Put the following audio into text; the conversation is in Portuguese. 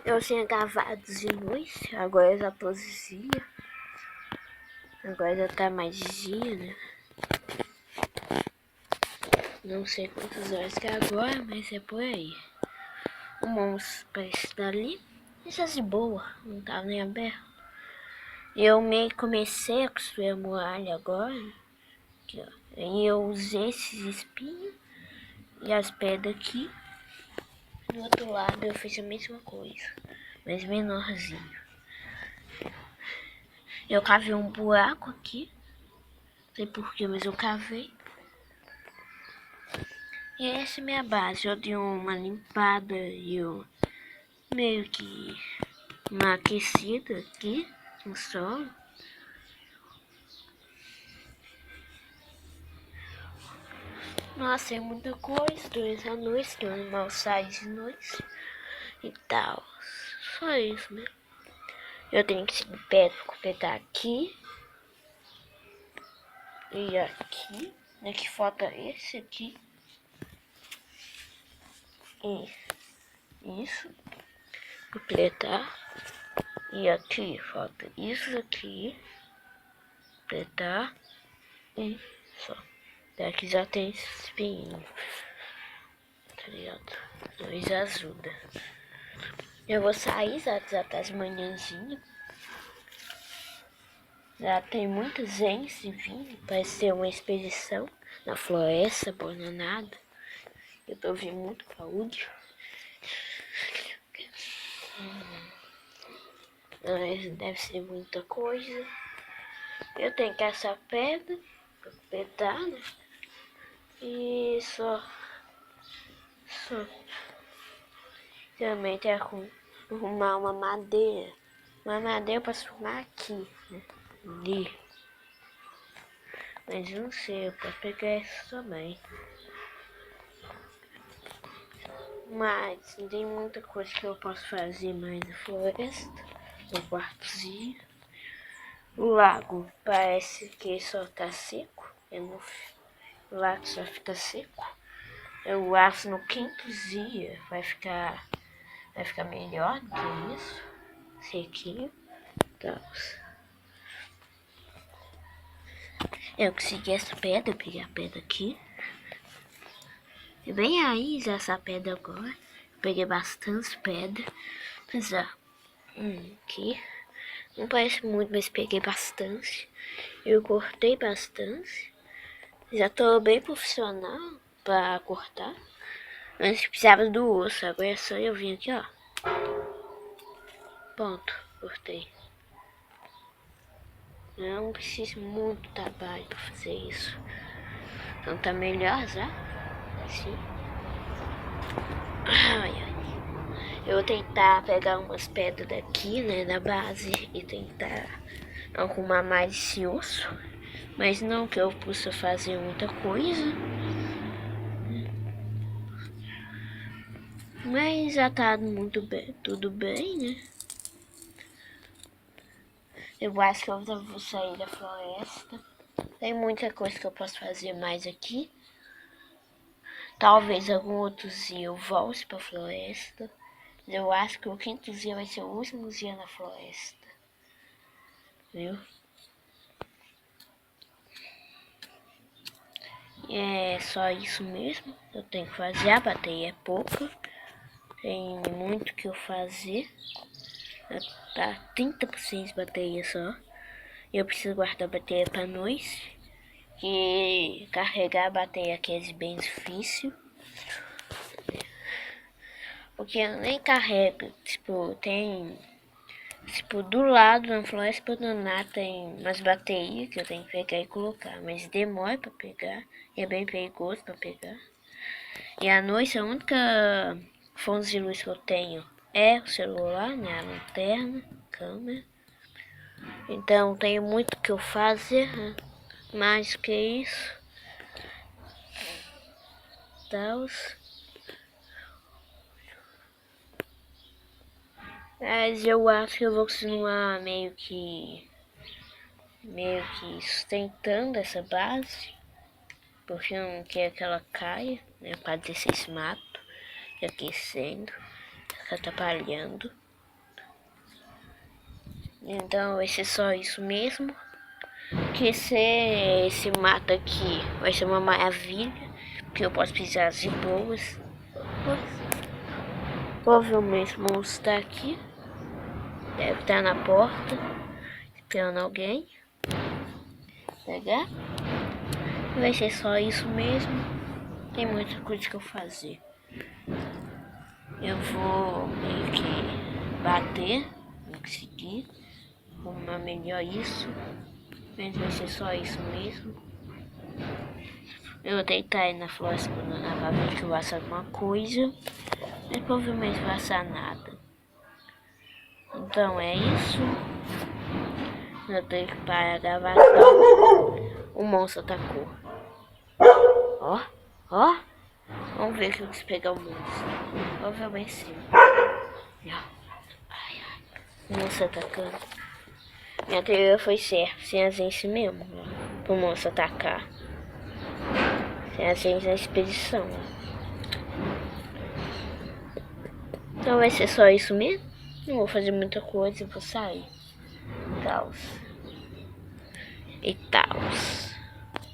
Eu tinha gravado de noite, agora já tô de dia. Agora já tá mais de dia, né? Não sei quantas horas que é agora, mas é por aí. O monstro parece estar ali. Isso é de boa, não tava nem aberto. Eu meio que comecei a construir a muralha agora. Aqui, ó. Aí eu usei esses espinhos e as pedras aqui. Do outro lado eu fiz a mesma coisa, mas menorzinho. Eu cavei um buraco aqui. Não sei porquê, mas eu cavei. E essa é minha base. Eu dei uma limpada e eu meio que uma aquecida aqui no solo. Nossa, é muita coisa durante a noite, que o animal sai de noite e tal. Só isso, né? Eu tenho que seguir perto pra completar aqui. E aqui. Aqui falta esse aqui. E isso. Completar. E aqui falta isso aqui. Completar. E só. Daqui já tem espinho. Tá ligado? Dois ajuda. Eu vou sair, já tá de manhãzinha. Já tem muita gente vindo. Vai ser uma expedição na floresta abandonada. Eu tô ouvindo muito áudio. Mas deve ser muita coisa. Eu tenho que essa pedra pra completar, né? E só. Também tem que arrumar uma madeira. Uma madeira pra formar aqui, né? Ali. Mas não sei, eu posso pegar isso também. Mas não tem muita coisa que eu posso fazer mais na floresta. No quartozinho. O lago parece que só tá seco. O lago só fica seco. Eu acho no quinto dia vai ficar melhor do que isso. Sequinho. Então, eu consegui essa pedra, eu peguei a pedra aqui. E bem aí essa pedra agora. Eu peguei bastante pedra. Mas ó, aqui. Não parece muito, mas peguei bastante. Eu cortei bastante. Já tô bem profissional pra cortar. Antes precisava do osso, agora é só eu vir aqui, ó. Ponto, cortei. Não preciso muito trabalho pra fazer isso. Então tá melhor já. Assim. Ai, ai. Eu vou tentar pegar umas pedras daqui, né, da base e tentar arrumar mais esse osso. Mas não que eu possa fazer muita coisa. Mas já tá muito bem, tudo bem, né? Eu acho que eu vou sair da floresta. Tem muita coisa que eu posso fazer mais aqui. Talvez algum outro dia eu volte pra floresta. Eu acho que o quinto dia vai ser o último dia na floresta. Viu? E é só isso mesmo. Eu tenho que fazer. A bateria é pouca. Tem muito que eu fazer. Tá 30% de bateria só. Eu preciso guardar a bateria pra noite. Que carregar a bateria aqui é bem difícil. Porque eu nem carrego. Tipo, tem. Tipo, do lado na floresta abandonada tem umas baterias que eu tenho que pegar e colocar. Mas demora pra pegar. E é bem perigoso pra pegar. E à noite a única fonte de luz que eu tenho é o celular, né? A lanterna, a câmera. Então tenho muito que eu fazer, né? Mais que isso. Tals. Mas eu acho que eu vou continuar meio que sustentando essa base. Porque eu não quero que ela caia, né? Para descer esse mato, aquecendo, fica atrapalhando. Então vai ser só isso mesmo. Que esse mato aqui vai ser uma maravilha. Porque eu posso pisar de boas. Provavelmente o monstro tá aqui. Deve estar na porta. Esperando alguém pegar. Vai ser só isso mesmo. Tem muita coisa que eu fazer. Eu vou meio que bater. Vou conseguir arrumar melhor isso. Mas vai ser só isso mesmo. Eu vou tentar ir na floresta pra ver que vai assar alguma coisa. Mas provavelmente vai assar nada. Então é isso. Eu tenho que parar a gravação. O monstro atacou. Ó, ó. Vamos ver que eu preciso pegar o monstro. Provavelmente sim. Ai, ai. O monstro atacando. Minha teoria foi certa. Sem a gente mesmo. Pro monstro atacar. Sem a gente na expedição. Então vai ser só isso mesmo. Não vou fazer muita coisa. Vou sair. E tals.